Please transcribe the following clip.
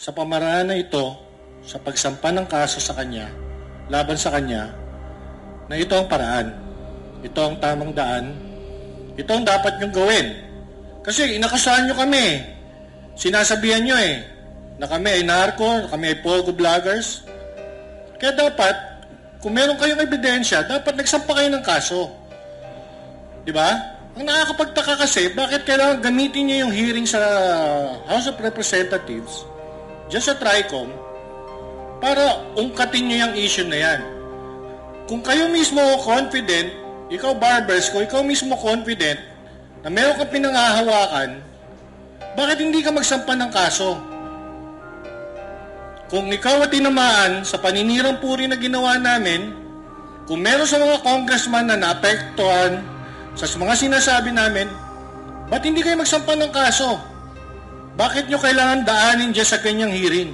sa pamaraan na ito, sa pagsampa ng kaso sa kanya, laban sa kanya, na ito ang paraan. Ito ang tamang daan. Ito ang dapat nyong gawin. Kasi inakasahan nyo kami. Sinasabihan nyo na kami ay narco, na kami ay pogo vloggers. Kaya dapat, kung meron kayong ebidensya, dapat nagsampa kayo ng kaso. Diba? Ang nakakapagtaka kasi, bakit kailangan gamitin nyo yung hearing sa House of Representatives, dyan sa TRICOM, para ungkatin nyo yung issue na yan. Kung kayo mismo confident, ikaw Barbers, kung ikaw mismo confident na meron kang pinangahawakan, bakit hindi ka magsampa ng kaso? Kung ikaw at tinamaan sa paninirang puri na ginawa namin, kung meron sa mga congressman na naapektuhan sa mga sinasabi namin, ba't hindi kayo magsampa ng kaso? Bakit nyo kailangan daanin dyan sa kanyang hearing?